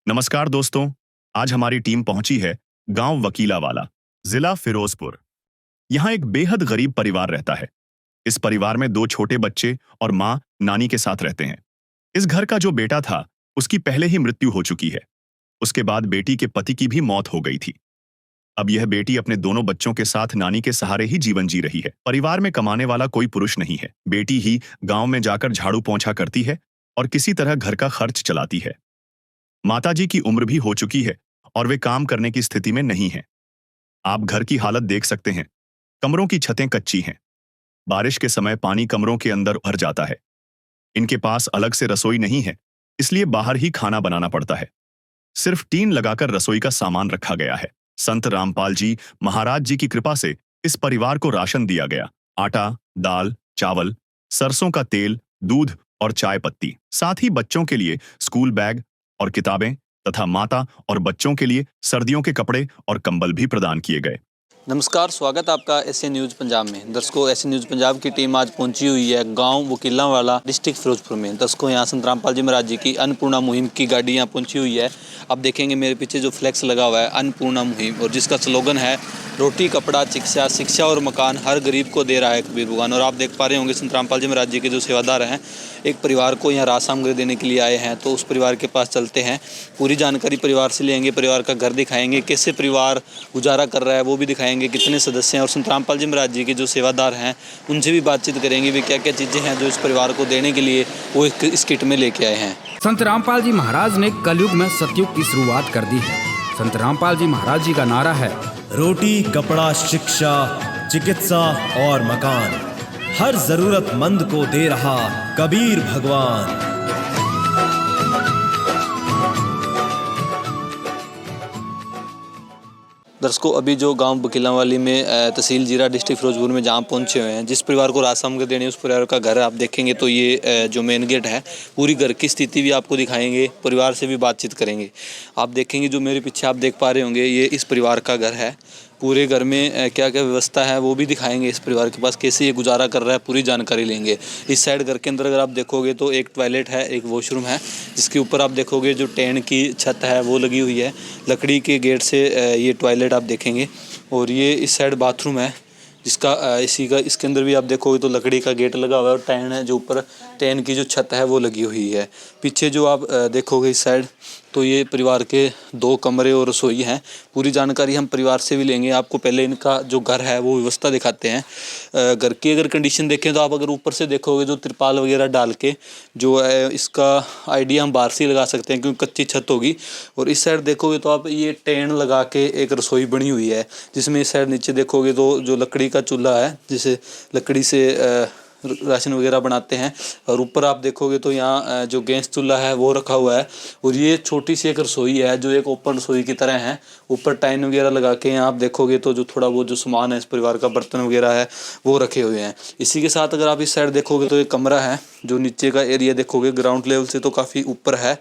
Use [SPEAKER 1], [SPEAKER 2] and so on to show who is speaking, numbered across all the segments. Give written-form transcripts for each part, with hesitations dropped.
[SPEAKER 1] नमस्कार दोस्तों। आज हमारी टीम पहुंची है गांव वकीलावाला, जिला फिरोजपुर। यहाँ एक बेहद गरीब परिवार रहता है। इस परिवार में दो छोटे बच्चे और माँ नानी के साथ रहते हैं। इस घर का जो बेटा था, उसकी पहले ही मृत्यु हो चुकी है। उसके बाद बेटी के पति की भी मौत हो गई थी। अब यह बेटी अपने दोनों बच्चों के साथ नानी के सहारे ही जीवन जी रही है। परिवार में कमाने वाला कोई पुरुष नहीं है। बेटी ही गांव में जाकर झाड़ू पोंछा करती है और किसी तरह घर का खर्च चलाती है। माताजी की उम्र भी हो चुकी है और वे काम करने की स्थिति में नहीं हैं। आप घर की हालत देख सकते हैं। कमरों की छतें कच्ची हैं। बारिश के समय पानी कमरों के अंदर भर जाता है। इनके पास अलग से रसोई नहीं है, इसलिए बाहर ही खाना बनाना पड़ता है। सिर्फ टीन लगाकर रसोई का सामान रखा गया है। संत रामपाल जी महाराज जी की कृपा से इस परिवार को राशन दिया गया। आटा, दाल, चावल, सरसों का तेल, दूध और चाय पत्ती। साथ ही बच्चों के लिए स्कूल बैग और किताबें तथा माता और बच्चों के लिए सर्दियों के कपड़े और कंबल भी प्रदान किए गए।
[SPEAKER 2] नमस्कार, स्वागत आपका एसए न्यूज़ पंजाब में। दर्शकों, एसए न्यूज़ पंजाब की टीम आज पहुंची हुई है गांव वकीलावाला, डिस्ट्रिक्ट फिरोजपुर में। दर्शकों, यहां संत रामपाल जी महाराज जी की अन्नपूर्णा मुहिम की गाड़ी यहां पहुंची हुई है। आप देखेंगे मेरे पीछे जो फ्लैक्स लगा हुआ है, अन्नपूर्णा मुहिम, और जिसका स्लोगन है रोटी कपड़ा शिक्षा, शिक्षा और मकान हर गरीब को दे रहा है कबीर भगवान। और आप देख पा रहे होंगे संत रामपाल जी महाराज जी के जो सेवादार हैं, एक परिवार को यहाँ राज सामग्री देने के लिए आए हैं। तो उस परिवार के पास चलते हैं, पूरी जानकारी परिवार से लेंगे, परिवार का घर दिखाएंगे, कैसे परिवार गुजारा कर रहा है वो भी दिखाएंगे, कितने सदस्य हैं, और संत रामपाल जी महाराज जी के जो सेवादार हैं उनसे भी बातचीत करेंगे वे क्या क्या चीज़ें हैं जो इस परिवार को देने के लिए वो इस किट में लेके आए हैं।
[SPEAKER 3] संत रामपाल जी महाराज ने कलयुग में सतयुग की शुरुआत कर दी है। संत रामपाल जी महाराज जी का नारा है,
[SPEAKER 4] रोटी कपड़ा शिक्षा चिकित्सा और मकान हर जरूरतमंद को दे रहा कबीर भगवान।
[SPEAKER 2] दर्शकों, अभी जो गांव वकीलावाली में तहसील जीरा डिस्ट्रिक्ट फिरोजपुर में जहां पहुंचे हुए हैं, जिस परिवार को राज सामग्री देनी है उस परिवार का घर आप देखेंगे तो ये जो मेन गेट है, पूरी घर की स्थिति भी आपको दिखाएंगे, परिवार से भी बातचीत करेंगे। आप देखेंगे जो मेरे पीछे आप देख पा रहे होंगे, ये इस परिवार का घर है। पूरे घर में क्या क्या व्यवस्था है वो भी दिखाएंगे, इस परिवार के पास कैसे ये गुजारा कर रहा है पूरी जानकारी लेंगे। इस साइड घर के अंदर अगर आप देखोगे तो एक टॉयलेट है, एक वॉशरूम है, जिसके ऊपर आप देखोगे जो टेन की छत है वो लगी हुई है। लकड़ी के गेट से ये टॉयलेट आप देखेंगे, और ये इस साइड बाथरूम है जिसका इसके अंदर भी आप देखोगे तो लकड़ी का गेट लगा हुआ है, और टैन है जो ऊपर टैन की जो छत है वो लगी हुई है। पीछे जो आप देखोगे इस साइड तो ये परिवार के 2 कमरे और रसोई हैं। पूरी जानकारी हम परिवार से भी लेंगे। आपको पहले इनका जो घर है वो व्यवस्था दिखाते हैं। घर की अगर कंडीशन देखें तो आप अगर ऊपर से देखोगे जो तिरपाल वगैरह डाल के जो है, इसका आइडिया हम बाहर से ही लगा सकते हैं क्योंकि कच्ची छत होगी। और इस साइड देखोगे तो आप ये टेन लगा के एक रसोई बनी हुई है, जिसमें इस साइड नीचे देखोगे तो जो लकड़ी का चूल्हा है, जिसे लकड़ी से राशन वगैरह बनाते हैं। और ऊपर आप देखोगे तो यहाँ जो गैस चूल्हा है वो रखा हुआ है। और ये छोटी सी एक रसोई है जो एक ओपन रसोई की तरह है। ऊपर टाइन वगैरह लगा के यहाँ आप देखोगे तो जो थोड़ा वो जो सामान है इस परिवार का, बर्तन वगैरह है वो रखे हुए हैं। इसी के साथ अगर आप इस साइड देखोगे तो एक कमरा है, जो नीचे का एरिया देखोगे ग्राउंड लेवल से तो काफ़ी ऊपर है।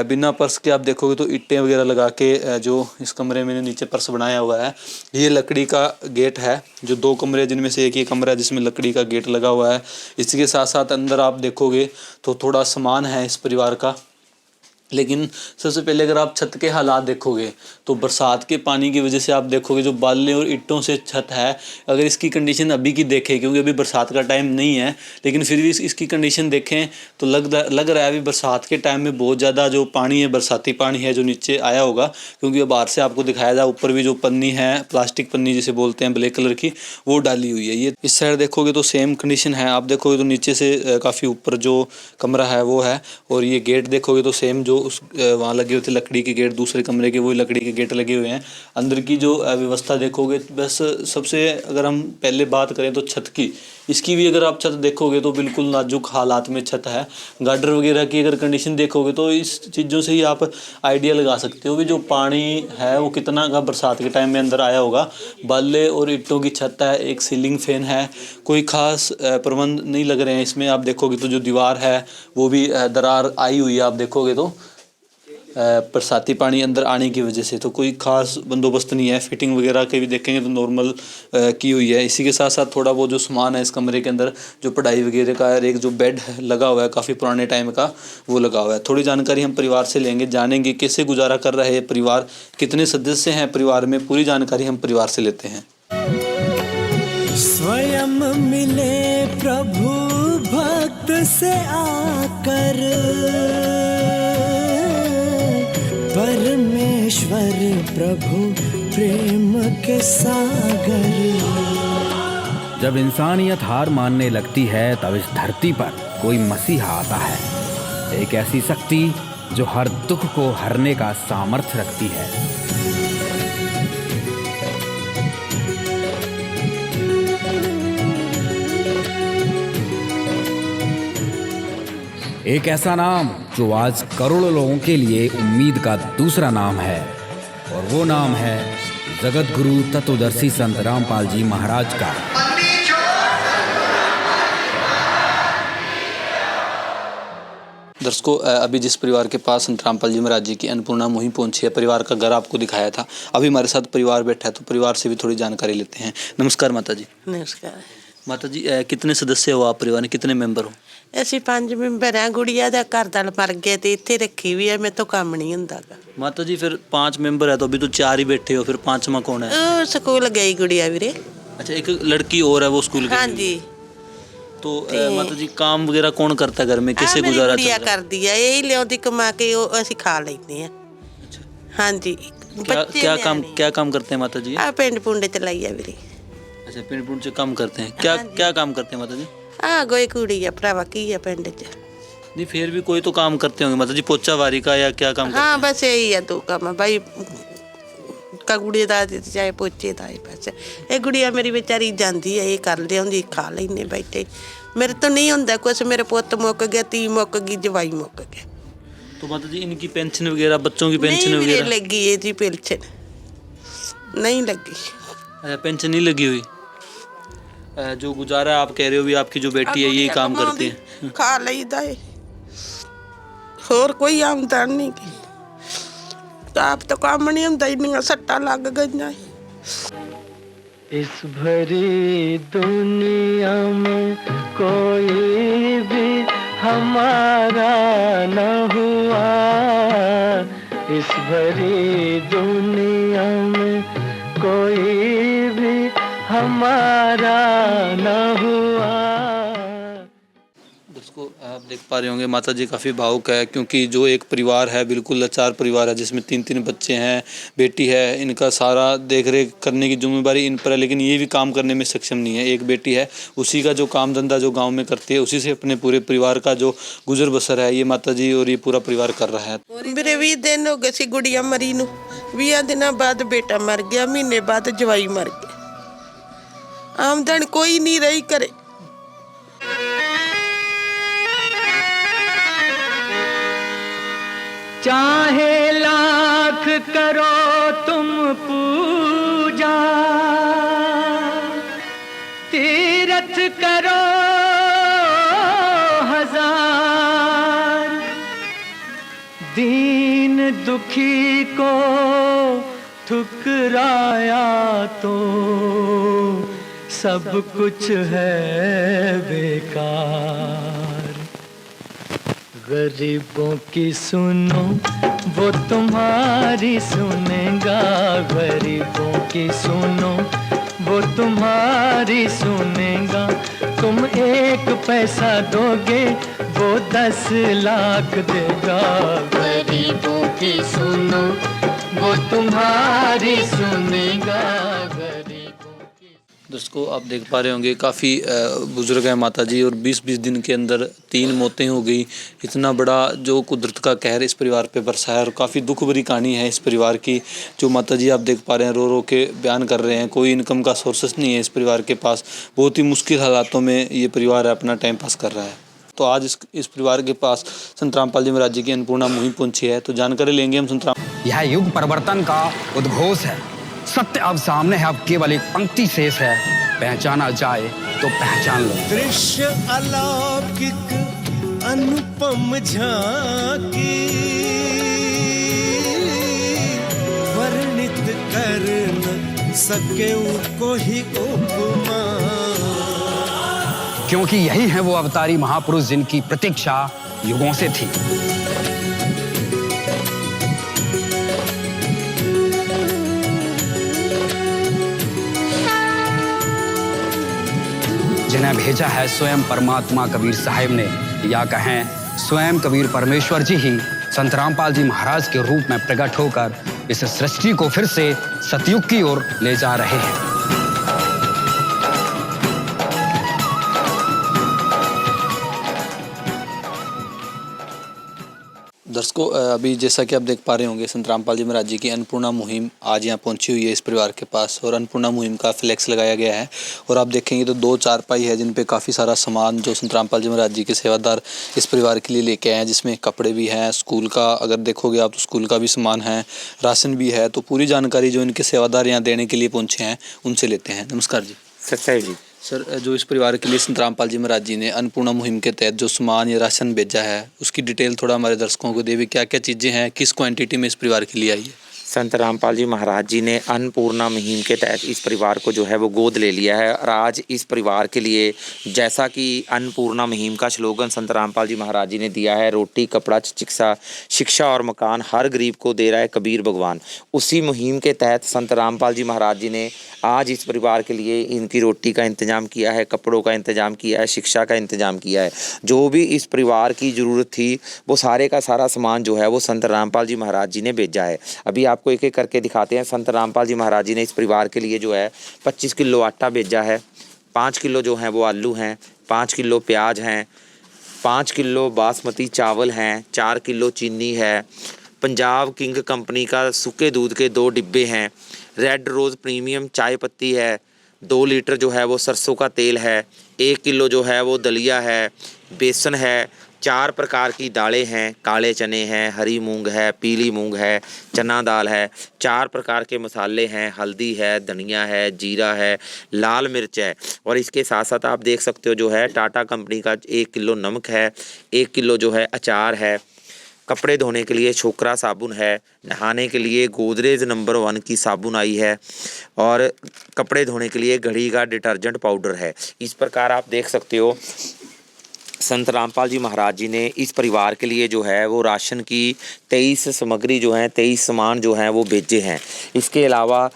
[SPEAKER 2] बिना फर्श के आप देखोगे तो ईंटें वगैरह लगा के जो इस कमरे में नीचे फर्श बनाया हुआ है। ये लकड़ी का गेट है, जो 2 कमरे जिनमें से एक ये कमरा है जिसमें लकड़ी का गेट लगा हुआ है। इसी के साथ साथ अंदर आप देखोगे तो थोड़ा सामान है इस परिवार का। लेकिन सबसे पहले अगर आप छत के हालात देखोगे तो बरसात के पानी की वजह से आप देखोगे जो बाले और ईंटों से छत है, अगर इसकी कंडीशन अभी की देखें, क्योंकि अभी बरसात का टाइम नहीं है, लेकिन फिर भी इसकी कंडीशन देखें तो लग रहा है अभी बरसात के टाइम में बहुत ज़्यादा जो पानी है, बरसाती पानी है जो नीचे आया होगा, क्योंकि बाहर से आपको दिखाया था ऊपर भी जो पन्नी है, प्लास्टिक पन्नी जिसे बोलते हैं ब्लैक कलर की, वो डाली हुई है। ये इस साइड देखोगे तो सेम कंडीशन है। आप देखोगे तो नीचे से काफ़ी ऊपर जो कमरा है वो है, और ये गेट देखोगे तो सेम जो उस वहाँ लगे हुए थे लकड़ी के गेट, दूसरे कमरे के वही लकड़ी के गेट लगे हुए हैं। अंदर की जो व्यवस्था देखोगे, बस सबसे अगर हम पहले बात करें तो छत की, इसकी भी अगर आप छत देखोगे तो बिल्कुल नाजुक हालात में छत है। गार्डर वगैरह की अगर कंडीशन देखोगे तो इस चीज़ों से ही आप आइडिया लगा सकते हो कि जो पानी है वो कितना का बरसात के टाइम में अंदर आया होगा। बाले और ईंटों की छत है, एक सीलिंग फैन है, कोई ख़ास प्रबंध नहीं लग रहे हैं इसमें। आप देखोगे तो जो दीवार है वो भी दरार आई हुई है, आप देखोगे तो बरसाती पानी अंदर आने की वजह से, तो कोई खास बंदोबस्त नहीं है। फिटिंग वगैरह के भी देखेंगे तो नॉर्मल की हुई है। इसी के साथ साथ थोड़ा वो जो सामान है इस कमरे के अंदर, जो पढ़ाई वगैरह का है, एक जो बेड लगा हुआ है काफ़ी पुराने टाइम का, वो लगा हुआ है। थोड़ी जानकारी हम परिवार से लेंगे, जानेंगे कैसे गुजारा कर रहा है परिवार, कितने सदस्य हैं परिवार में, पूरी जानकारी हम परिवार से लेते हैं।
[SPEAKER 5] स्वयं मिले प्रभु भक्त से आकर, परमेश्वर प्रभु प्रेम के सागर।
[SPEAKER 3] जब इंसानियत हार मानने लगती है तब इस धरती पर कोई मसीहा आता है, एक ऐसी शक्ति जो हर दुख को हरने का सामर्थ्य रखती है। एक ऐसा नाम जो आज करोड़ों लोगों के लिए उम्मीद का दूसरा नाम है, और वो नाम है जगत गुरु तत्वदर्शी संत रामपाल जी महाराज का।
[SPEAKER 2] दर्शकों, अभी जिस परिवार के पास संत रामपाल जी महाराज जी की अन्नपूर्णा मुहिम पहुंची है, परिवार का घर आपको दिखाया था, अभी हमारे साथ परिवार बैठा है, तो परिवार से भी थोड़ी जानकारी लेते हैं। नमस्कार माता जी।
[SPEAKER 6] नमस्कार।
[SPEAKER 2] माता जी, कितने सदस्य हो आप परिवार में, कितने मेंबर हो?
[SPEAKER 6] ਅਸੀਂ 5 ਮੈਂਬਰ ਆ। ਗੁੜੀਆ ਦਾ ਘਰ ਦਾ ਮਰ ਗਿਆ ਤੇ ਇੱਥੇ ਰੱਖੀ ਵੀ ਆ, ਮੇਰੇ ਤੋਂ ਕੰਮ ਨਹੀਂ ਹੁੰਦਾ ਗਾ।
[SPEAKER 2] माता जी, फिर 5 मेंबर है तो अभी तो 4 ही बैठे हो, फिर 5वां कौन है?
[SPEAKER 6] ਉਹ ਸਕੂਲ ਗਈ ਗੁੜੀਆ ਵੀਰੇ।
[SPEAKER 2] अच्छा, एक लड़की और है, वो स्कूल गई।
[SPEAKER 6] ਹਾਂਜੀ।
[SPEAKER 2] तो माता जी, काम वगैरह कौन करता है घर में, कैसे गुजारा चल
[SPEAKER 6] ਗੁੜੀਆ
[SPEAKER 2] रहा है?
[SPEAKER 6] ਕਰਦੀ ਆ, ਇਹ ਲਿਆਉਂਦੀ ਕਮਾ ਕੇ ਉਹ ਅਸੀਂ ਖਾ ਲੈਂਦੇ ਆ। ਹਾਂਜੀ।
[SPEAKER 2] क्या काम करते हैं माता जी?
[SPEAKER 6] ਆ ਪਿੰਡ ਪੁੰਡੇ ਚ ਲਾਈ ਆ ਵੀਰੇ।
[SPEAKER 2] अच्छा, पिंड पुंड से काम करते हैं। क्या काम करते हैं माता जी?
[SPEAKER 6] ਆ ਗੋਈ ਕੁੜੀ ਆ ਭਰਾਵਾ, ਕੀ ਆ ਪਿੰਡ ਚ।
[SPEAKER 2] नहीं, फिर भी कोई तो काम करते होंगे माता जी, पोचा वारी का या क्या काम करते
[SPEAKER 6] ਹਾਂ ਬਸ ਇਹੀ ਆ ਦੋ ਕੰਮ ਬਾਈ, ਕੁੜੀ ਦਾ ਤੇ ਚਾਹੇ ਪੋਚੇ ਦਾ ਹੀ ਬਸ। ਇਹ ਗੁੜੀਆ ਮੇਰੀ ਵਿਚਾਰੀ ਜਾਂਦੀ ਆ, ਇਹ ਕਰ ਲਿਆਉਂਦੀ, ਖਾ ਲੈਂਦੇ ਬੈਠੇ। ਮੇਰੇ ਤੋਂ ਨਹੀਂ ਹੁੰਦਾ ਕੁਛ, ਮੇਰੇ ਪੁੱਤ ਮੁੱਕ ਗਿਆ, ਧੀ ਮੁੱਕ ਗਈ, ਜਵਾਈ ਮੁੱਕ ਗਿਆ।
[SPEAKER 2] हैं? तो माता जी, इनकी पेंशन वगैरह, बच्चों की पेंशन
[SPEAKER 6] नहीं
[SPEAKER 2] वगैरह?
[SPEAKER 6] लगी है जी पेंशन, नहीं लगी।
[SPEAKER 2] अच्छा, पेंशन नहीं लगी हुई। जो गुजारा आप कह रहे हो भी, आपकी जो बेटी है यही काम करती है।
[SPEAKER 6] खा लईदा है, होर कोई आमदन नहीं की। आप तो काम नहीं होता, इन्नियां सट्टा लग गईयां।
[SPEAKER 5] इस भरी दुनिया में कोई भी हमारा न हुआ, इस भरी दुनिया में कोई भी हमारा न हुआ।
[SPEAKER 2] दोस्तों, आप देख पा रहे होंगे माता जी काफ़ी भावुक है, क्योंकि जो एक परिवार है, बिल्कुल लाचार परिवार है, जिसमें 3 बच्चे हैं, बेटी है, इनका सारा देख रेख करने की जिम्मेदारी इन पर है, लेकिन ये भी काम करने में सक्षम नहीं है। एक बेटी है, उसी का जो काम धंधा जो गांव में करती है, उसी से अपने पूरे परिवार का जो गुजर बसर है, ये माता जी और ये पूरा परिवार कर रहा है।
[SPEAKER 6] मेरे 20 दिन हो गए सी गुड़िया मरी नूं, 20 दिनों बाद बेटा मर गया, महीने बाद जवाई मर गया। आमदन कोई नहीं रही करे।
[SPEAKER 5] चाहे लाख करो तुम पूजा, तीरथ करो हजार, दीन दुखी को ठुकराया तो सब कुछ है बेकार। गरीबों की सुनो वो तुम्हारी सुनेगा, गरीबों की सुनो वो तुम्हारी सुनेगा। तुम 1 पैसा दोगे वो 10 लाख देगा, गरीबों की सुनो वो तुम्हारी सुनेगा।
[SPEAKER 2] दोस्तों, आप देख पा रहे होंगे काफ़ी बुजुर्ग है माता जी, और 20-20 दिन के अंदर 3 मौतें हो गई। इतना बड़ा जो कुदरत का कहर इस परिवार पे बरसा है, और काफ़ी दुख भरी कहानी है इस परिवार की, जो माता जी आप देख पा रहे हैं रो रो के बयान कर रहे हैं। कोई इनकम का सोर्सेस नहीं है इस परिवार के पास, बहुत ही मुश्किल हालातों में ये परिवार अपना टाइम पास कर रहा है। तो आज इस परिवार के पास संत रामपाल जी महाराज जी की अन्नपूर्णा मुहिम पहुंची है, तो जानकारी लेंगे हम संत राम।
[SPEAKER 3] यह युग परिवर्तन का उद्घोष है, सत्य अब सामने है, अब केवल एक पंक्ति शेष है, पहचाना जाए तो पहचान लो।
[SPEAKER 5] दृश्य अलौकिक अनुपम झांकी,
[SPEAKER 7] सके कोई उपमा।
[SPEAKER 3] क्योंकि यही है वो अवतारी महापुरुष जिनकी प्रतीक्षा युगों से थी। जिन्हें भेजा है स्वयं परमात्मा कबीर साहिब ने, या कहें स्वयं कबीर परमेश्वर जी ही संत रामपाल जी महाराज के रूप में प्रकट होकर इस सृष्टि को फिर से सतयुग की ओर ले जा रहे हैं।
[SPEAKER 2] दर्शकों, अभी जैसा कि आप देख पा रहे होंगे, संत रामपाल जी महाराज जी की अन्नपूर्णा मुहिम आज यहाँ पहुंची हुई है इस परिवार के पास, और अन्नपूर्णा मुहिम का फ्लैक्स लगाया गया है। और आप देखेंगे तो 2 चारपाई है जिन पे काफ़ी सारा सामान जो संत रामपाल जी महाराज जी के सेवादार इस परिवार के लिए लेके आए हैं, जिसमें कपड़े भी हैं, स्कूल का अगर देखोगे आप तो स्कूल का भी सामान है, राशन भी है। तो पूरी जानकारी जो इनके सेवादार यहाँ देने के लिए पहुँचे हैं उनसे लेते हैं। नमस्कार जी।
[SPEAKER 8] सच्चाई जी।
[SPEAKER 2] सर, जो इस परिवार के लिए संत रामपाल जी महाराज जी ने अन्नपूर्णा मुहिम के तहत जो सामान या राशन भेजा है, उसकी डिटेल थोड़ा हमारे दर्शकों को देवे। क्या क्या चीज़ें हैं, किस क्वांटिटी में इस परिवार के लिए आई है?
[SPEAKER 8] संत रामपाल जी महाराज जी ने अन्नपूर्णा मुहिम के तहत इस परिवार को जो है वो गोद ले लिया है। और आज इस परिवार के लिए, जैसा कि अन्नपूर्णा मुहिम का स्लोगन संत रामपाल जी महाराज जी ने दिया है, रोटी कपड़ा चिकित्सा शिक्षा और मकान हर गरीब को दे रहा है कबीर भगवान, उसी मुहिम के तहत संत रामपाल जी महाराज जी ने आज इस परिवार के लिए इनकी रोटी का इंतज़ाम किया है, कपड़ों का इंतज़ाम किया है, शिक्षा का इंतज़ाम किया है। जो भी इस परिवार की ज़रूरत थी वो सारे का सारा सामान जो है वो संत रामपाल जी महाराज जी ने भेजा है। अभी आपको एक एक करके दिखाते हैं। संत रामपाल जी महाराज जी ने इस परिवार के लिए जो है 25 किलो आटा भेजा है, 5 किलो जो है वो आलू हैं, 5 किलो प्याज हैं, 5 किलो बासमती चावल हैं, 4 किलो चीनी है, पंजाब किंग कंपनी का सूखे दूध के 2 डिब्बे हैं, रेड रोज़ प्रीमियम चाय पत्ती है, 2 लीटर जो है वो सरसों का तेल है, 1 किलो जो है वो दलिया है, बेसन है, 4 प्रकार की दालें हैं, काले चने हैं, हरी मूंग है, पीली मूंग है, चना दाल है, 4 प्रकार के मसाले हैं, हल्दी है, धनिया है, जीरा है, लाल मिर्च है। और इसके साथ साथ आप देख सकते हो जो है टाटा कंपनी का 1 किलो नमक है, 1 किलो जो है अचार है, कपड़े धोने के लिए छोकरा साबुन है, नहाने के लिए गोदरेज नंबर 1 की साबुन आई है, और कपड़े धोने के लिए घड़ी का डिटर्जेंट पाउडर है। इस प्रकार आप देख सकते हो संत रामपाल जी महाराज जी ने इस परिवार के लिए जो है वो राशन की 23 सामग्री जो है 23 सामान जो हैं वो भेजे हैं। इसके अलावा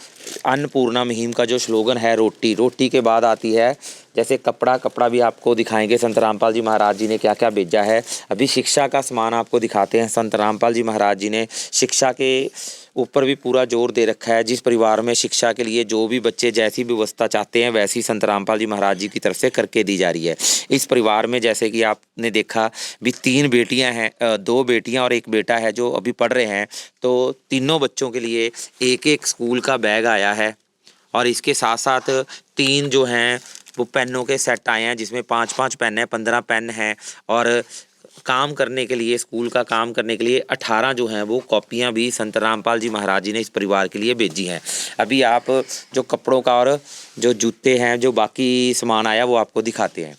[SPEAKER 8] अन्नपूर्णा मुहिम का जो स्लोगन है रोटी के बाद आती है जैसे कपड़ा भी आपको दिखाएंगे संत रामपाल जी महाराज जी ने क्या क्या भेजा है। अभी शिक्षा का सामान आपको दिखाते हैं। संत रामपाल जी महाराज जी ने शिक्षा के ऊपर भी पूरा जोर दे रखा है। जिस परिवार में शिक्षा के लिए जो भी बच्चे जैसी व्यवस्था चाहते हैं वैसी संत रामपाल जी महाराज जी की तरफ से करके दी जा रही है। इस परिवार में जैसे कि आपने देखा भी 3 बेटियां हैं, 2 बेटियां और 1 बेटा है जो अभी पढ़ रहे हैं। तो तीनों बच्चों के लिए एक स्कूल का बैग आया है, और इसके साथ साथ 3 जो हैं वो पेनों के सेट आए हैं जिसमें 5-5 पेन हैं, 15 पेन हैं, और काम करने के लिए स्कूल का काम करने के लिए 18 जो हैं वो कॉपियां भी संत रामपाल जी महाराज जी ने इस परिवार के लिए भेजी हैं। अभी आप जो कपड़ों का और जो जूते हैं जो बाकी सामान आया वो आपको दिखाते हैं।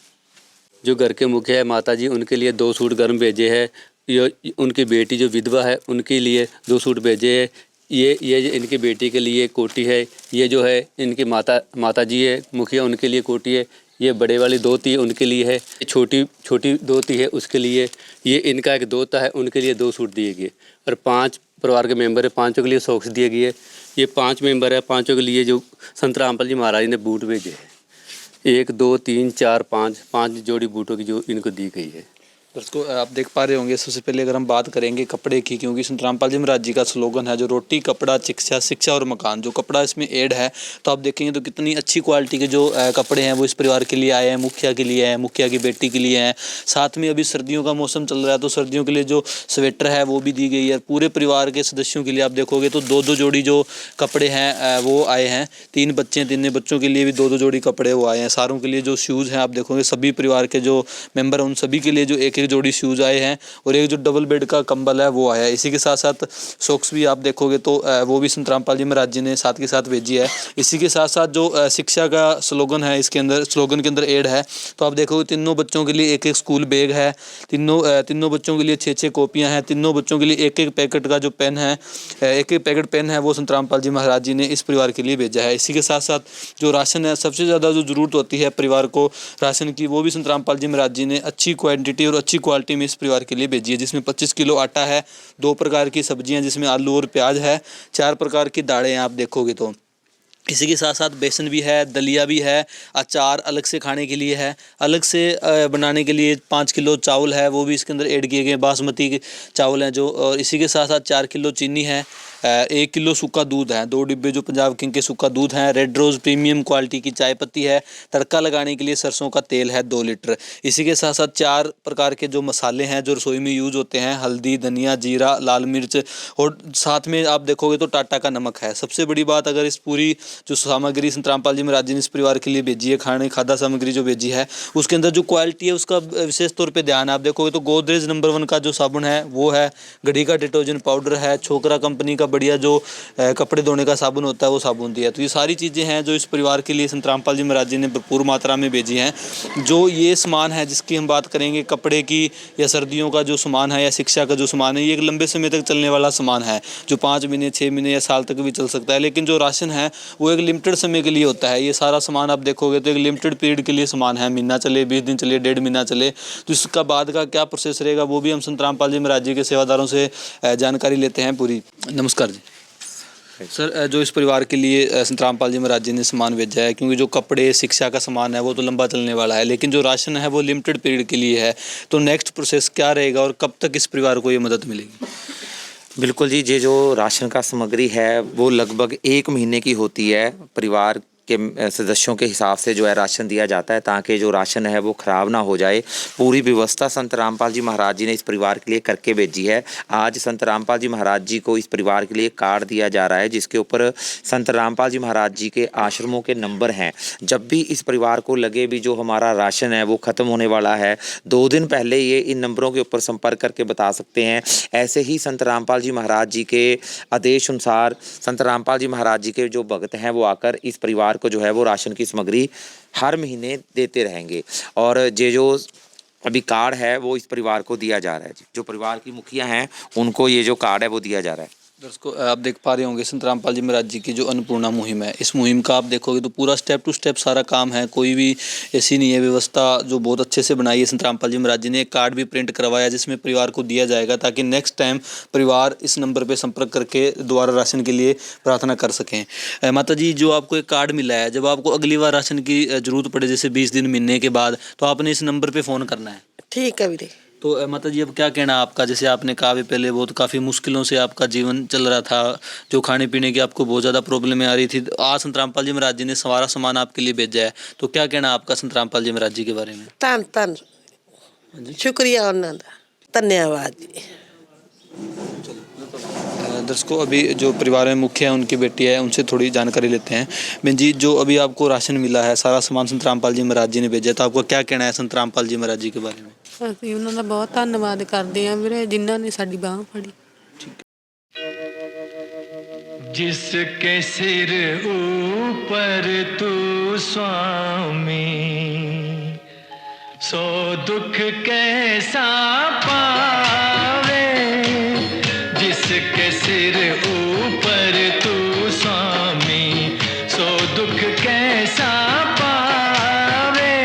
[SPEAKER 9] जो घर के मुखिया है माता जी, उनके लिए 2 सूट गर्म भेजे हैं। ये उनकी बेटी जो विधवा है उनके लिए 2 सूट भेजे हैं। ये इनकी बेटी के लिए कोटी है। ये जो है इनकी माता जी है मुखिया, उनके लिए कोटी है। ये बड़े वाली दोती है उनके लिए है। छोटी दोती है उसके लिए। ये इनका एक दोता है उनके लिए 2 सूट दिए गए। और 5 परिवार के मेंबर है, 5 के लिए सॉक्स दिए गए। ये 5 मेंबर है, 5 के लिए जो संत रामपाल जी महाराज ने बूट भेजे हैं। 1 2 3 4 5 जोड़ी बूटों की जो इनको दी गई है।
[SPEAKER 2] दोस्तों, आप देख पा रहे होंगे, सबसे पहले अगर हम बात करेंगे कपड़े की, क्योंकि संत रामपाल जी महाराज जी का स्लोगन है जो रोटी कपड़ा शिक्षा और मकान। जो कपड़ा इसमें ऐड है तो आप देखेंगे तो कितनी अच्छी क्वालिटी के जो कपड़े हैं वो इस परिवार के लिए आए हैं। मुखिया के लिए हैं, मुखिया की बेटी के लिए हैं। साथ में अभी सर्दियों का मौसम चल रहा है तो सर्दियों के लिए जो स्वेटर है वो भी दी गई है। पूरे परिवार के सदस्यों के लिए आप देखोगे तो 2-2 जोड़ी जो कपड़े हैं वो आए हैं। 3 बच्चे, 3 बच्चों के लिए भी 2-2 जोड़ी कपड़े वो आए हैं। सारों के लिए जो शूज़ हैं आप देखोगे सभी परिवार के जो मेम्बर हैं उन सभी के लिए जो एक एक जोड़ी शूज़ आए हैं और एक जो डबल बेड का कंबल है वो आया है। इसी के साथ साथ सॉक्स भी आप देखोगे तो वो भी संत रामपाल जी महाराज जी ने साथ के साथ भेजी है। इसी के साथ साथ जो शिक्षा का स्लोगन है, इसके अंदर स्लोगन के अंदर एड है, तो आप देखोगे तीनों बच्चों के लिए एक एक स्कूल बैग है, तीनों बच्चों के लिए 6-6 कॉपियाँ हैं, तीनों बच्चों के लिए एक एक पैकेट का जो पेन है, एक एक पैकेट पेन है वो संत रामपाल जी महाराज जी ने इस परिवार के लिए भेजा है। इसी के साथ साथ जो राशन है, सबसे ज़्यादा जो ज़रूरत होती है परिवार को राशन की, वो भी संत रामपाल जी महाराज जी ने अच्छी क्वांटिटी और अच्छी क्वालिटी में इस परिवार के लिए भेजी है, जिसमें 25 किलो आटा है, 2 प्रकार की सब्जियां जिसमें आलू और प्याज है, 4 प्रकार की दालें हैं आप देखोगे तो। इसी के साथ साथ बेसन भी है, दलिया भी है, अचार अलग से खाने के लिए है, अलग से बनाने के लिए 5 किलो चावल है, वो भी इसके अंदर ऐड किए गए बासमती के चावल हैं जो। और इसी के साथ साथ 4 किलो चीनी है, 1 किलो सूखा दूध है, 2 डिब्बे जो पंजाब किंग के सूखा दूध हैं, रेड रोज़ प्रीमियम क्वालिटी की चाय पत्ती है, तड़का लगाने के लिए सरसों का तेल है 2 लीटर। इसी के साथ साथ 4 प्रकार के जो मसाले हैं जो रसोई में यूज़ होते हैं, हल्दी, धनिया, जीरा, लाल मिर्च, और साथ में आप देखोगे तो टाटा का नमक है। सबसे बड़ी बात, अगर इस पूरी जो सामग्री संत रामपाल जी महाराज जी ने इस परिवार के लिए भेजी है, खादा सामग्री जो भेजी है, उसके अंदर जो क्वालिटी है उसका विशेष तौर पे ध्यान है। आप देखोगे तो गोदरेज नंबर 1 का जो साबुन है वो है, घड़ी का डिटर्जेंट पाउडर है, छोकरा कंपनी का बढ़िया जो कपड़े धोने का साबुन होता है वो साबुन दिया। तो ये सारी चीज़ें हैं जो इस परिवार के लिए संत रामपाल जी महाराज जी ने भरपूर मात्रा में भेजी हैं। जो ये सामान है जिसकी हम बात करेंगे, कपड़े की या सर्दियों का जो सामान है या शिक्षा का जो सामान है, ये एक लंबे समय तक चलने वाला सामान है जो 5 महीने, 6 महीने या साल तक भी चल सकता है। लेकिन जो राशन है वो एक लिमिटेड समय के लिए होता है। ये सारा सामान आप देखोगे तो एक लिमिटेड पीरियड के लिए सामान है, महीना चले, 20 दिन चले, 1.5 महीना चले। तो इसका बाद का क्या प्रोसेस रहेगा वो भी हम संत रामपाल जी महाराज जी के सेवादारों से जानकारी लेते हैं पूरी। नमस्कार जी सर, जो इस परिवार के लिए संत रामपाल जी महाराज जी ने सामान भेजा है, क्योंकि जो कपड़े, शिक्षा का सामान है वो तो लंबा चलने वाला है, लेकिन जो राशन है वो लिमिटेड पीरियड के लिए है, तो नेक्स्ट प्रोसेस क्या रहेगा और कब तक इस परिवार को ये मदद मिलेगी?
[SPEAKER 8] बिल्कुल जी, ये जो राशन का सामग्री है वो लगभग 1 महीने की होती है। परिवार के सदस्यों के हिसाब से जो है राशन दिया जाता है, ताकि जो राशन है वो ख़राब ना हो जाए। पूरी व्यवस्था संत रामपाल जी महाराज जी ने इस परिवार के लिए करके भेजी है। आज संत रामपाल जी महाराज जी को इस परिवार के लिए कार्ड दिया जा रहा है, जिसके ऊपर संत रामपाल जी महाराज जी के आश्रमों के नंबर हैं। जब भी इस परिवार को लगे भी जो हमारा राशन है वो ख़त्म होने वाला है, 2 दिन पहले ये इन नंबरों के ऊपर संपर्क करके बता सकते हैं। ऐसे ही संत रामपाल जी महाराज जी के आदेश अनुसार संत रामपाल जी महाराज जी के जो भक्त हैं वो आकर इस परिवार को जो है वो राशन की सामग्री हर महीने देते रहेंगे। और ये जो अभी कार्ड है वो इस परिवार को दिया जा रहा है। जो परिवार की मुखिया हैं उनको ये जो कार्ड है वो दिया जा रहा है।
[SPEAKER 2] दर्शकों, आप देख पा रहे होंगे संत रामपाल जी महाराज जी की जो अन्नपूर्णा मुहिम है, इस मुहिम का आप देखोगे तो पूरा स्टेप टू स्टेप सारा काम है, कोई भी ऐसी नहीं है व्यवस्था, जो बहुत अच्छे से बनाई है संत रामपाल जी महाराज जी ने। एक कार्ड भी प्रिंट करवाया जिसमें परिवार को दिया जाएगा, ताकि नेक्स्ट टाइम परिवार इस नंबर पे संपर्क करके दोबारा राशन के लिए प्रार्थना कर सकें। माता जी, जो आपको एक कार्ड मिला है, जब आपको अगली बार राशन की ज़रूरत पड़े, जैसे 20 दिन, महीने के बाद, तो आपने इस नंबर पर फ़ोन करना है।
[SPEAKER 6] ठीक है वीरे।
[SPEAKER 2] तो माता जी, अब क्या कहना आपका, जैसे आपने कहा भी पहले बहुत काफ़ी मुश्किलों से आपका जीवन चल रहा था, जो खाने पीने की आपको बहुत ज़्यादा प्रॉब्लम आ रही थी, आज संत रामपाल जी महाराज जी ने सारा सामान आपके लिए भेजा है, तो क्या कहना आपका संत रामपाल जी महाराज जी के बारे में?
[SPEAKER 6] धन शुक्रिया उन्होंने, धन्यवाद जी।
[SPEAKER 2] दर्शकों, अभी जो परिवार में मुख्य है उनकी बेटी है, उनसे थोड़ी जानकारी लेते हैं। बहन जी, जो अभी आपको राशन मिला है, सारा सामान संत रामपाल जी महाराज जी ने भेजा, तो आपका क्या कहना है संत रामपाल जी महाराज जी के बारे में?
[SPEAKER 10] ਅਸੀਂ ਉਹਨਾਂ ਦਾ ਬਹੁਤ ਧੰਨਵਾਦ ਕਰਦੇ ਹਾਂ ਵੀਰੇ, ਜਿਨ੍ਹਾਂ ਨੇ ਸਾਡੀ ਬਾਂਹ ਫੜੀ।
[SPEAKER 5] जिसके सिर ऊपर तू स्वामी, सो दुख कैसा पावे। जिसके सिर ऊपर तू स्वामी, सो दुख कैसा पावे।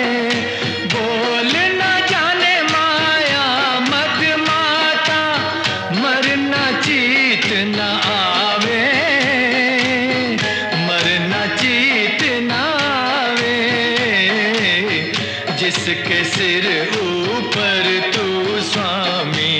[SPEAKER 5] बोल न जाने माया मद माता, मरना चीत न आवे। मरना चीत न आवे। जिसके सिर ऊपर तू स्वामी,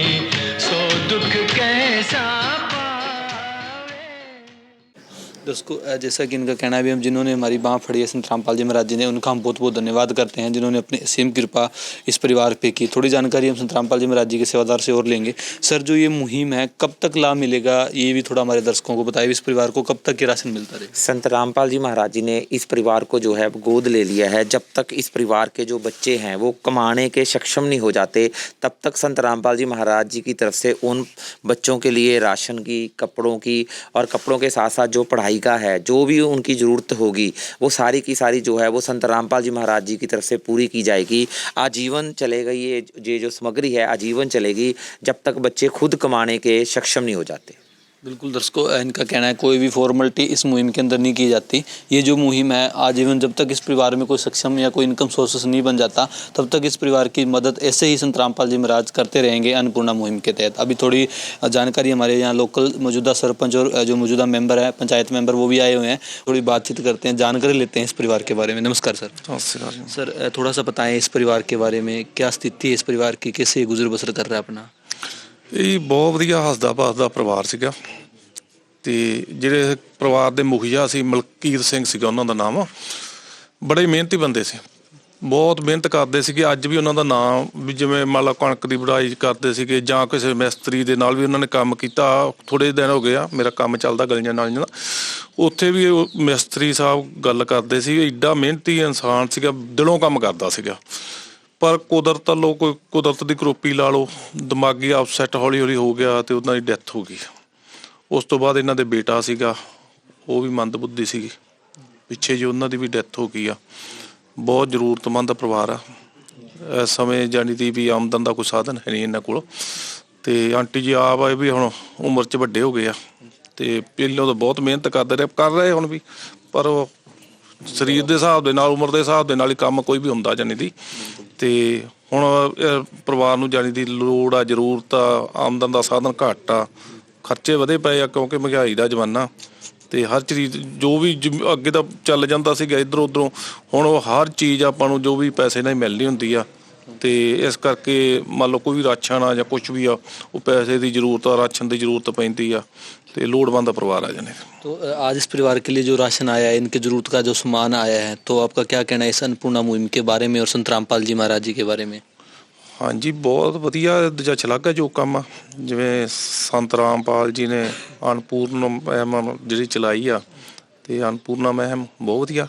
[SPEAKER 2] दर्शकों जैसा कि इनका कहना है भी हम जिन्होंने हमारी बाँह फड़ी है संत रामपाल जी महाराज जी ने, उनका हम बहुत बहुत धन्यवाद करते हैं जिन्होंने अपनी असीम कृपा इस परिवार पे की। थोड़ी जानकारी हम संत रामपाल जी महाराज जी के सेवादार से और लेंगे। सर जो ये मुहिम है कब तक लाभ मिलेगा, ये भी थोड़ा हमारे दर्शकों को बताइए। इस परिवार को कब तक ये राशन मिलता रहेगा?
[SPEAKER 8] संत रामपाल जी महाराज जी ने इस परिवार को जो है गोद ले लिया है। जब तक इस परिवार के जो बच्चे हैं वो कमाने के सक्षम नहीं हो जाते, तब तक संत रामपाल जी महाराज जी की तरफ से उन बच्चों के लिए राशन की, कपड़ों की, और कपड़ों के साथ साथ जो पढ़ाई का है, जो भी उनकी ज़रूरत होगी वो सारी की सारी जो है वो संत रामपाल जी महाराज जी की तरफ से पूरी की जाएगी। आजीवन चलेगा ये जो सामग्री है आजीवन चलेगी जब तक बच्चे खुद कमाने के सक्षम नहीं हो जाते।
[SPEAKER 2] बिल्कुल दर्शकों इनका कहना है कोई भी फॉर्मेलिटी इस मुहिम के अंदर नहीं की जाती। ये जो मुहिम है आजीवन जब तक इस परिवार में कोई सक्षम या कोई इनकम सोर्सेस नहीं बन जाता तब तक इस परिवार की मदद ऐसे ही संत रामपाल जी महाराज करते रहेंगे अन्नपूर्णा मुहिम के तहत। अभी थोड़ी जानकारी हमारे यहाँ लोकल मौजूदा सरपंच और जो मौजूदा मेंबर है पंचायत मेंबर वो भी आए हुए हैं, थोड़ी बातचीत करते हैं, जानकारी लेते हैं इस परिवार के बारे में। नमस्कार सर। सर थोड़ा सा बताएं इस परिवार के बारे में, क्या स्थिति है इस परिवार की, कैसे गुजर बसर कर रहा है अपना?
[SPEAKER 11] ਇਹ ਬਹੁਤ ਵਧੀਆ ਹੱਸਦਾ ਭਾਸਦਾ ਪਰਿਵਾਰ ਸੀਗਾ ਤੇ ਜਿਹੜੇ ਪਰਿਵਾਰ ਦੇ ਮੁਖੀਆ ਸੀ ਮਲਕੀਤ ਸਿੰਘ ਸੀਗਾ ਉਹਨਾਂ ਦਾ ਨਾਮ। ਬੜੇ ਮਿਹਨਤੀ ਬੰਦੇ ਸੀ, ਬਹੁਤ ਮਿਹਨਤ ਕਰਦੇ ਸੀਗੇ। ਅੱਜ ਵੀ ਉਹਨਾਂ ਦਾ ਨਾਮ ਵੀ ਜਿਵੇਂ ਮੰਨ ਲਾ ਕਣਕ ਦੀ ਵਢਾਈ ਕਰਦੇ ਸੀਗੇ ਜਾਂ ਕਿਸੇ ਮਿਸਤਰੀ ਦੇ ਨਾਲ ਵੀ ਉਹਨਾਂ ਨੇ ਕੰਮ ਕੀਤਾ। ਥੋੜ੍ਹੇ ਦਿਨ ਹੋ ਗਏ ਆ ਮੇਰਾ ਕੰਮ ਚੱਲਦਾ ਗਲੀਆਂ ਨਾਲੀਆਂ ਦਾ, ਉੱਥੇ ਵੀ ਉਹ ਮਿਸਤਰੀ ਸਾਹਿਬ ਗੱਲ ਕਰਦੇ ਸੀ। ਐਡਾ ਮਿਹਨਤੀ ਇਨਸਾਨ ਸੀਗਾ, ਦਿਲੋਂ ਕੰਮ ਕਰਦਾ ਸੀਗਾ। ਪਰ ਕੁਦਰਤ ਵੱਲੋਂ ਕੋਈ ਕੁਦਰਤ ਦੀ ਕਰੋਪੀ ਲਾ ਲਓ, ਦਿਮਾਗੀ ਅਪਸੈਟ ਹੌਲੀ ਹੌਲੀ ਹੋ ਗਿਆ ਤੇ ਉਹਨਾਂ ਦੀ ਡੈਥ ਹੋ ਗਈ। ਉਸ ਤੋਂ ਬਾਅਦ ਇਹਨਾਂ ਦੇ ਬੇਟਾ ਸੀਗਾ, ਉਹ ਵੀ ਮੰਦਬੁੱਧੀ ਸੀਗੀ, ਪਿੱਛੇ ਜੇ ਉਹਨਾਂ ਦੀ ਵੀ ਡੈਥ ਹੋ ਗਈ ਆ। ਬਹੁਤ ਜ਼ਰੂਰਤਮੰਦ ਪਰਿਵਾਰ ਆ। ਇਸ ਸਮੇਂ ਜਾਣੀ ਦੀ ਵੀ ਆਮਦਨ ਦਾ ਕੋਈ ਸਾਧਨ ਹੈ ਨਹੀਂ ਇਹਨਾਂ ਕੋਲ। ਤੇ ਆਂਟੀ ਜੀ ਆਪ ਆਏ ਵੀ ਹੁਣ ਉਮਰ 'ਚ ਵੱਡੇ ਹੋ ਗਏ ਆ ਤੇ ਪਹਿਲਾਂ ਤਾਂ ਬਹੁਤ ਮਿਹਨਤ ਕਰ ਰਹੇ ਹੁਣ ਵੀ, ਪਰ ਉਹ ਸਰੀਰ ਦੇ ਹਿਸਾਬ ਦੇ ਨਾਲ, ਉਮਰ ਦੇ ਹਿਸਾਬ ਦੇ ਨਾਲ ਹੀ ਕੰਮ ਕੋਈ ਵੀ ਹੁੰਦਾ ਜਾਣੀ ਦੀ। ਤੇ ਹੁਣ ਪਰਿਵਾਰ ਨੂੰ ਜਾਣੀ ਦੀ ਲੋੜ ਆ, ਜ਼ਰੂਰਤ ਆ, ਆਮਦਨ ਦਾ ਸਾਧਨ ਘੱਟ ਆ, ਖਰਚੇ ਵਧੇ ਪਏ ਆ ਕਿਉਂਕਿ ਮਹਿੰਗਾਈ ਦਾ ਜ਼ਮਾਨਾ। ਤੇ ਹਰ ਚੀਜ਼ ਜੋ ਵੀ ਅੱਗੇ ਤਾਂ ਚੱਲ ਜਾਂਦਾ ਸੀਗਾ ਇੱਧਰੋਂ ਉੱਧਰੋਂ, ਹੁਣ ਉਹ ਹਰ ਚੀਜ਼ ਆਪਾਂ ਨੂੰ ਜੋ ਵੀ ਪੈਸੇ ਨਾਲ ਹੀ ਮਿਲਣੀ ਹੁੰਦੀ ਆ। ਤੇ ਇਸ ਕਰਕੇ ਮੰਨ ਲਓ ਕੋਈ ਵੀ ਰਾਸ਼ਨ ਆ ਜਾਂ ਕੁਛ ਵੀ ਆ, ਉਹ ਪੈਸੇ ਦੀ ਜ਼ਰੂਰਤ ਆ, ਰਾਸ਼ਨ ਦੀ ਜ਼ਰੂਰਤ ਪੈਂਦੀ ਆ ਤੇ ਲੋੜਵੰਦ ਪਰਿਵਾਰ ਆ जाने।
[SPEAKER 2] तो आज इस परिवार के लिए जो राशन आया है, इनकी ज़रूरत का जो सामान आया है, तो आपका क्या कहना है इस अन्नपूर्णा मुहिम के बारे में और संत रामपाल जी महाराज जी के बारे में?
[SPEAKER 11] ਹਾਂਜੀ ਬਹੁਤ ਵਧੀਆ ਦੂਜਾ ਛਲਾਗਾ ਜੋ ਕੰਮ ਆ। ਜਿਵੇਂ ਸੰਤ ਰਾਮਪਾਲ ਜੀ ਨੇ ਅਨਪੂਰਨ ਮੁਹਿੰਮ ਜਿਹੜੀ ਚਲਾਈ ਆ, ਤੇ ਅਨਪੂਰਨਾ ਮੁਹਿੰਮ ਬਹੁਤ ਵਧੀਆ।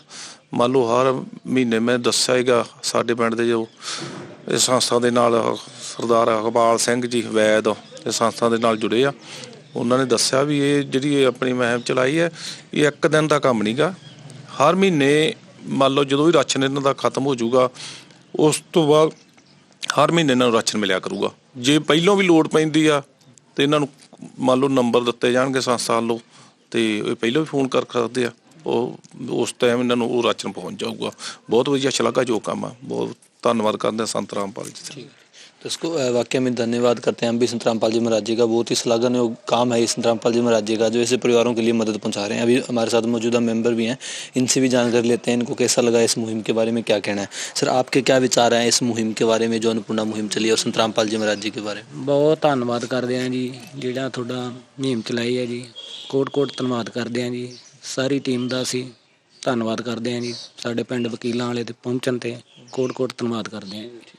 [SPEAKER 11] ਮੰਨ ਲਓ ਹਰ ਮਹੀਨੇ ਮੈਂ ਦੱਸਿਆ ਹੈਗਾ ਸਾਡੇ ਪਿੰਡ ਦੇ ਜੋ ਇਸ ਸੰਸਥਾ ਦੇ ਨਾਲ ਸਰਦਾਰ ਇਕਬਾਲ ਸਿੰਘ ਜੀ ਵੈਦ ਇਸ ਸੰਸਥਾ ਦੇ ਨਾਲ ਜੁੜੇ ਆ, ਉਹਨਾਂ ਨੇ ਦੱਸਿਆ ਵੀ ਇਹ ਜਿਹੜੀ ਇਹ ਆਪਣੀ ਮੁਹਿੰਮ ਚਲਾਈ ਹੈ ਇਹ ਇੱਕ ਦਿਨ ਦਾ ਕੰਮ ਨਹੀਂ ਗਾ। ਹਰ ਮਹੀਨੇ ਮੰਨ ਲਓ ਜਦੋਂ ਵੀ ਰਾਸ਼ਨ ਇਹਨਾਂ ਦਾ ਖਤਮ ਹੋ ਜਾਊਗਾ ਉਸ ਤੋਂ ਬਾਅਦ ਹਰ ਮਹੀਨੇ ਇਹਨਾਂ ਨੂੰ ਰਾਸ਼ਨ ਮਿਲਿਆ ਕਰੂਗਾ। ਜੇ ਪਹਿਲੋਂ ਵੀ ਲੋੜ ਪੈਂਦੀ ਆ ਤੇ ਇਹਨਾਂ ਨੂੰ ਮੰਨ ਲਓ ਨੰਬਰ ਦਿੱਤੇ ਜਾਣਗੇ ਸੰਸਥਾ ਵੱਲੋਂ, ਤੇ ਇਹ ਪਹਿਲਾਂ ਵੀ ਫੋਨ ਕਰ ਸਕਦੇ ਆ, ਉਹ ਉਸ ਟਾਈਮ ਇਹਨਾਂ ਨੂੰ ਉਹ ਰਾਸ਼ਨ ਪਹੁੰਚ ਜਾਊਗਾ। ਬਹੁਤ ਵਧੀਆ ਸ਼ਲਾਘਾ ਜੋ ਕੰਮ ਆ। ਬਹੁਤ ਧੰਨਵਾਦ ਕਰਦੇ ਹਾਂ ਸੰਤ ਰਾਮਪਾਲ जी।
[SPEAKER 2] तो इसको वाकई में धन्यवाद करते हैं हम भी संत रामपाल जी महाराज जी का। बहुत ही श्लाघनीय काम है संत रामपाल जी महाराज जी का जो ऐसे परिवारों के लिए मदद पहुंचा रहे हैं। अभी हमारे साथ मौजूदा मेंबर भी हैं, इनसे भी जानकारी लेते हैं इनको कैसा लगा इस मुहिम के बारे में, क्या कहना है। सर आपके क्या विचार हैं इस मुहिम के बारे में जो अन्नपूर्णा मुहिम चली और संत रामपाल जी महाराज जी के बारे में?
[SPEAKER 12] ਬਹੁਤ ਧੰਨਵਾਦ ਕਰਦੇ ਹਾਂ ਜੀ ਜਿਹੜਾ ਤੁਹਾਡਾ ਮੁਹਿੰਮ ਚਲਾਈ ਹੈ ਜੀ। ਕੋਟ ਧੰਨਵਾਦ ਕਰਦੇ ਹਾਂ ਜੀ। ਸਾਰੀ ਟੀਮ ਦਾ ਅਸੀਂ ਧੰਨਵਾਦ ਕਰਦੇ ਹਾਂ ਜੀ। ਸਾਡੇ ਪਿੰਡ ਵਕੀਲਾਂ ਵਾਲੇ ਤੇ ਪਹੁੰਚਣ ਤੇ ਕੋਟ ਧੰਨਵਾਦ ਕਰਦੇ ਹਾਂ ਜੀ।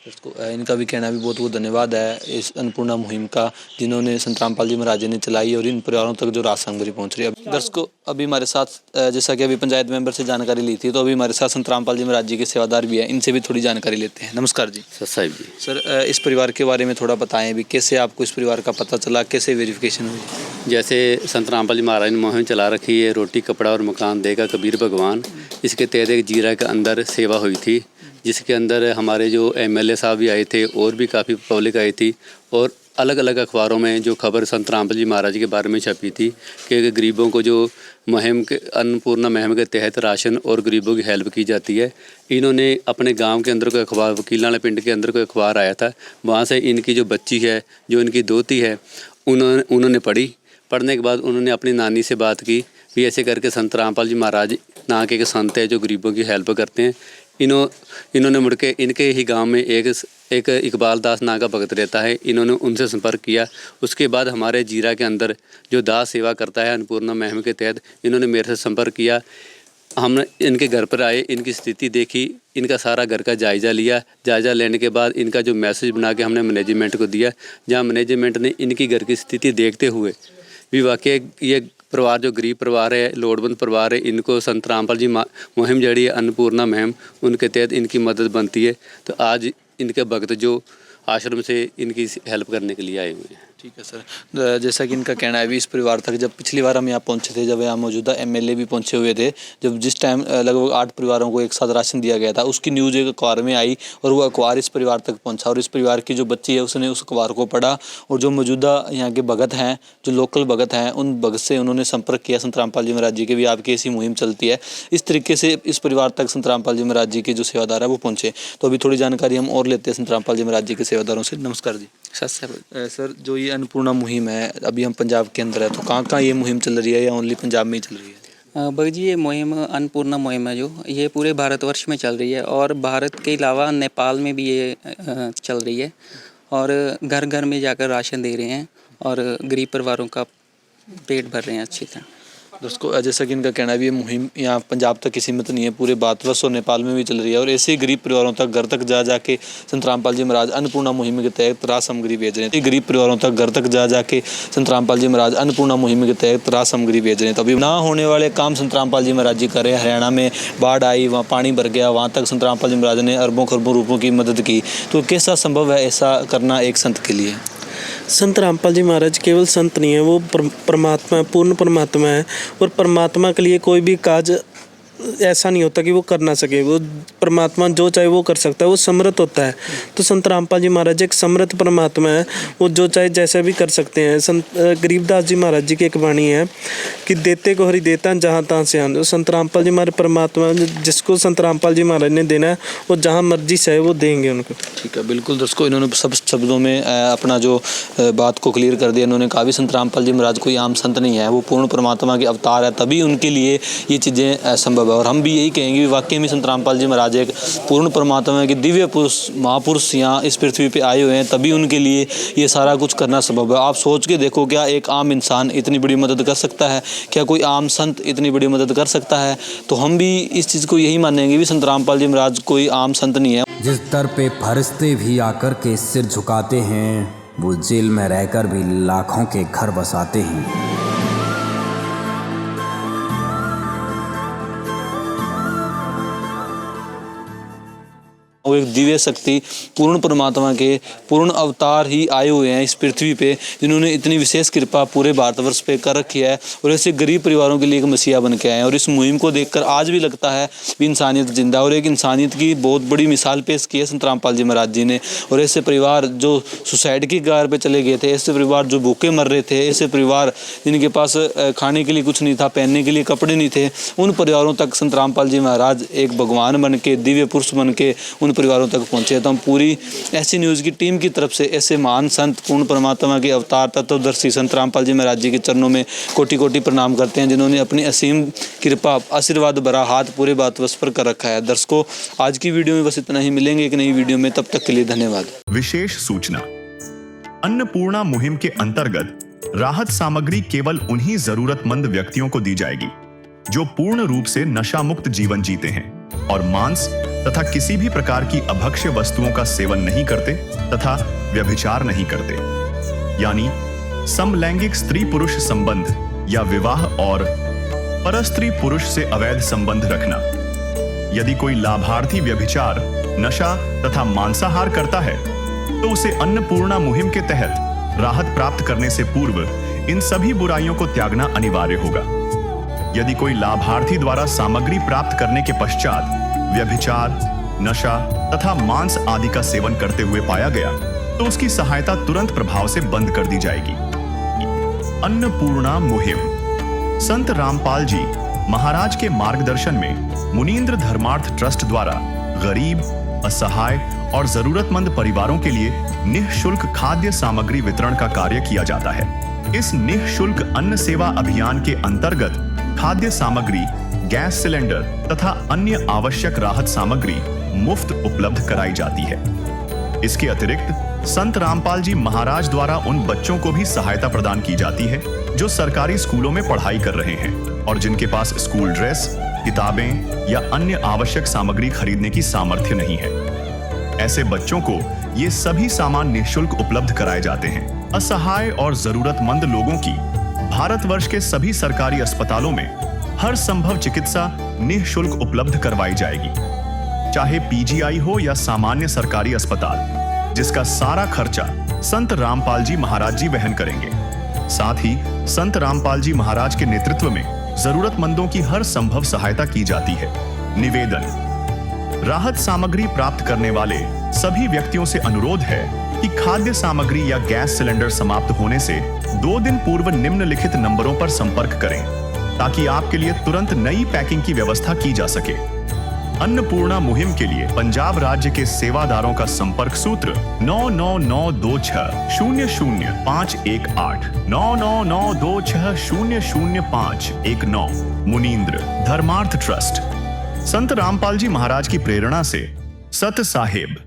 [SPEAKER 2] इसको इनका भी कहना भी बहुत बहुत धन्यवाद है इस अन्नपूर्णा मुहिम का जिन्होंने संत रामपाल जी महाराज जी ने चलाई और इन परिवारों तक जो राशन सामग्री पहुंच रही है। दर्शकों अभी हमारे साथ जैसा कि अभी पंचायत मेंबर से जानकारी ली थी, तो अभी हमारे साथ संत रामपाल जी महाराज जी के सेवादार भी हैं, इनसे भी थोड़ी जानकारी लेते हैं। नमस्कार जी।
[SPEAKER 9] साहिब जी।
[SPEAKER 2] सर इस परिवार के बारे में थोड़ा बताएं भी, कैसे आपको इस परिवार का पता चला, कैसे वेरिफिकेशन हुई?
[SPEAKER 9] जैसे संत रामपाल जी महाराज ने मुहिम चला रखी है रोटी कपड़ा और मकान देगा कबीर भगवान, इसके तहत एक जीरा के अंदर सेवा हुई थी जिसके अंदर हमारे जो MLA साहब भी आए थे और भी काफ़ी पब्लिक आई थी, और अलग अलग अखबारों में जो खबर संत रामपाल जी महाराज के बारे में छपी थी कि गरीबों को जो मुहिम के अन्नपूर्णा मुहिम के तहत राशन और गरीबों की हेल्प की जाती है। इन्होंने अपने गांव के अंदर कोई अखबार, वकील वाले पिंड के अंदर कोई अखबार आया था, वहाँ से इनकी जो बच्ची है, जो इनकी दोती है, उन्होंने पढ़ी। पढ़ने के बाद उन्होंने अपनी नानी से बात की भी ऐसे करके संत रामपाल जी महाराज ना के संत है जो गरीबों की हेल्प करते हैं। इन्होंने मुड़ के इनके ही गांव में एक इकबाल दास नाम का भगत रहता है, इन्होंने उनसे संपर्क किया। उसके बाद हमारे जीरा के अंदर जो दास सेवा करता है अन्नपूर्णा मुहिम के तहत इन्होंने मेरे से संपर्क किया। हमने इनके घर पर आए, इनकी स्थिति देखी, इनका सारा घर का जायज़ा लिया। जायज़ा लेने के बाद इनका जो मैसेज बना के हमने मैनेजमेंट को दिया, जहाँ मैनेजमेंट ने इनकी घर की स्थिति देखते हुए भी वाकई ये परिवार जो गरीब परिवार है, लोड़वंद परिवार है, इनको संत रामपाल जी मुहिम जड़ी है अन्नपूर्णा मुहिम, उनके तहत इनकी मदद बनती है। तो आज इनके भक्त जो आश्रम से इनकी हेल्प करने के लिए आए हुए हैं।
[SPEAKER 2] ठीक है सर, जैसा कि इनका कहना है भी इस परिवार तक जब पिछली बार हम यहाँ पहुँचे थे, जब यहाँ मौजूदा एमएलए भी पहुँचे हुए थे, जब जिस टाइम लगभग 8 परिवारों को एक साथ राशन दिया गया था, उसकी न्यूज़ एक अखबार में आई और वो अखबार इस परिवार तक पहुँचा और इस परिवार की जो बच्ची है उसने उस अखबार को पढ़ा और जो मौजूदा यहाँ के भगत हैं, जो लोकल भगत हैं, उन भगत से उन्होंने संपर्क किया संत रामपाल जी महाराज जी के भी आपकी ऐसी मुहिम चलती है। इस तरीके से इस परिवार तक संत रामपाल जी महाराज जी के जो सेवादार है वो पहुँचे। तो अभी थोड़ी जानकारी हम और लेते हैं संत रामपाल जी महाराज जी के सेवादारों से। नमस्कार जी। सर, जो ये अन्नपूर्णा मुहिम है, अभी हम पंजाब के अंदर है, तो कहाँ ये मुहिम चल रही है या ओनली पंजाब में ही चल रही है?
[SPEAKER 13] भगत जी, ये मुहिम अन्नपूर्णा मुहिम है जो ये पूरे भारतवर्ष में चल रही है और भारत के अलावा नेपाल में भी ये चल रही है और घर घर में जाकर राशन दे रहे हैं और गरीब परिवारों का पेट भर रहे हैं अच्छी तरह।
[SPEAKER 2] दोस्तों, जैसा कि इनका कहना है भी ये मुहिम यहाँ पंजाब तक ही सीमित नहीं है, पूरे भारतवर्ष और नेपाल में भी चल रही है और ऐसे ही गरीब परिवारों तक घर तक जा जाके संत रामपाल जी महाराज अन्नपूर्णा मुहिम के तहत राशन सामग्री भेज रहे हैं। गरीब परिवारों तक घर तक जा जाके संत रामपाल जी महाराज अन्नपूर्णा मुहिम के तहत राशन सामग्री भेज रहे हैं। तो अभी ना होने वाले काम संत रामपाल जी महाराज जी कर रहे हैं। हरियाणा में बाढ़ आई, वहाँ पानी भर गया, वहाँ तक संत रामपाल जी महाराज ने अरबों खरबों रुपयों की मदद की। तो कैसा संभव है ऐसा करना एक संत के लिए?
[SPEAKER 14] संत रामपाल जी महाराज केवल संत नहीं है, वो परमात्मा, पूर्ण परमात्मा है और परमात्मा के लिए कोई भी काज ऐसा नहीं होता कि वो कर ना सके। वो परमात्मा जो चाहे वो कर सकता है, वो समर्थ होता है। तो संत रामपाल जी महाराज एक समर्थ परमात्मा है, वो जो चाहे जैसा भी कर सकते हैं। संत गरीबदास जी महाराज जी की एक वाणी है कि देते को हरि देता जहाँ तहाँ से आन। संत रामपाल जी महाराज परमात्मा, जिसको संत रामपाल जी महाराज ने देना है वो जहाँ मर्जी से है वो देंगे उनको।
[SPEAKER 2] ठीक है, बिल्कुल दोस्तों, इन्होंने सब शब्दों में अपना जो बात को क्लियर कर दिया। इन्होंने कहा भी संत रामपाल जी महाराज कोई आम संत नहीं है, वो पूर्ण परमात्मा के अवतार है, तभी उनके लिए ये चीज़ें संभव है। और हम भी यही कहेंगे कि वाकई में संत रामपाल जी महाराज एक पूर्ण परमात्मा के दिव्य पुरुष, महापुरुष यहाँ इस पृथ्वी पे आए हुए हैं, तभी उनके लिए ये सारा कुछ करना संभव है। आप सोच के देखो, क्या एक आम इंसान इतनी बड़ी मदद कर सकता है? क्या कोई आम संत इतनी बड़ी मदद कर सकता है? तो हम भी इस चीज़ को यही मानेंगे भी संत रामपाल जी महाराज कोई आम संत नहीं है।
[SPEAKER 3] जिस दर पे फरिश्ते भी आकर के सिर झुकाते हैं, वो जेल में रहकर भी लाखों के घर बसाते हैं।
[SPEAKER 2] वो एक दिव्य शक्ति, पूर्ण परमात्मा के पूर्ण अवतार ही आए हुए हैं इस पृथ्वी पे, जिन्होंने इतनी विशेष कृपा पूरे भारतवर्ष पे कर रखी है और ऐसे गरीब परिवारों के लिए एक मसीहा बन के आए हैं। और इस मुहिम को देखकर आज भी लगता है भी इंसानियत जिंदा, और एक इंसानियत की बहुत बड़ी मिसाल पेश की है संत रामपाल जी महाराज जी ने। और ऐसे परिवार जो सुसाइड की कगार पे चले गए थे, ऐसे परिवार जो भूखे मर रहे थे, ऐसे परिवार जिनके पास खाने के लिए कुछ नहीं था, पहनने के लिए कपड़े नहीं थे, उन परिवारों तक संत रामपाल जी महाराज एक भगवान बन के, दिव्य पुरुष बन के उन परिवारों तक पहुंचे। तो हम पूरी ऐसी न्यूज़ की टीम की तरफ से ऐसे महान संत, पूर्ण परमात्मा के अवतार, तत्वदर्शी संत रामपाल जी महाराज जी के चरणों में कोटि कोटि प्रणाम करते हैं, जिन्होंने अपनी असीम कृपा, आशीर्वाद भरा हाथ पूरे भारतवर्ष पर कर रखा है। दर्शकों, आज की वीडियो में बस इतना ही, मिलेंगे एक नई वीडियो में, तब तक के लिए धन्यवाद।
[SPEAKER 1] विशेष सूचना, अन्नपूर्णा मुहिम के अंतर्गत राहत सामग्री केवल उन्हीं जरूरतमंद व्यक्तियों को दी जाएगी जो पूर्ण रूप से नशा मुक्त जीवन जीते हैं और मांस तथा किसी भी प्रकार की अभक्ष्य वस्तुओं का सेवन नहीं करते तथा व्यभिचार नहीं करते, यानी समलैंगिक स्त्री पुरुष संबंध या विवाह और परस्त्री पुरुष से अवैध संबंध रखना। यदि कोई लाभार्थी व्यभिचार, नशा तथा मांसाहार करता है तो उसे अन्नपूर्णा मुहिम के तहत राहत प्राप्त करने से पूर्व इन सभी बुराइयों को त्यागना अनिवार्य होगा। यदि कोई लाभार्थी द्वारा सामग्री प्राप्त करने के पश्चात व्यभिचार, नशा तथा मांस आदि का सेवन करते हुए पाया गया तो उसकी सहायता तुरंत प्रभाव से बंद कर दी जाएगी। अन्नपूर्णा मुहिम संत रामपाल जी महाराज के मार्गदर्शन में मुनीन्द्र धर्मार्थ ट्रस्ट द्वारा गरीब, असहाय और जरूरतमंद परिवारों के लिए निःशुल्क खाद्य सामग्री वितरण का कार्य किया जाता है। इस निःशुल्क अन्न सेवा अभियान के अंतर्गत खाद्य सामग्री गैस सिलेंडर तथा अन्य आवश्यक राहत सामग्री मुफ्त उपलब्ध कराई जाती है। इसके अतिरिक्त संत रामपाल जी महाराज द्वारा उन बच्चों को भी सहायता प्रदान की जाती है जो सरकारी स्कूलों में पढ़ाई कर रहे हैं और जिनके पास स्कूल ड्रेस, किताबें या अन्य आवश्यक सामग्री खरीदने की सामर्थ्य नहीं है। ऐसे बच्चों को ये सभी सामान निःशुल्क उपलब्ध कराए जाते हैं। असहाय और जरूरतमंद लोगों की भारतवर्ष के सभी सरकारी अस्पतालों में हर संभव चिकित्सा निःशुल्क उपलब्ध करवाई जाएगी, चाहे पीजीआई हो या सामान्य सरकारी अस्पताल, जिसका सारा खर्चा संत रामपाल जी महाराज जी वहन करेंगे। साथ ही संत रामपाल जी महाराज के नेतृत्व में जरूरतमंदों की हर संभव सहायता की जाती है। निवेदन: राहत सामग्री प्राप्त करने वाले सभी व्यक्तियों से अनुरोध है कि खाद्य सामग्री या गैस सिलेंडर समाप्त होने से 2 दिन पूर्व निम्नलिखित नंबरों पर संपर्क करें ताकि आपके लिए तुरंत नई पैकिंग की व्यवस्था की जा सके। अन्नपूर्णा मुहिम के लिए पंजाब राज्य के सेवादारों का संपर्क सूत्र 9992600518 9992600519। मुनींद्र धर्मार्थ ट्रस्ट। संत रामपाल जी महाराज की प्रेरणा से सत साहिब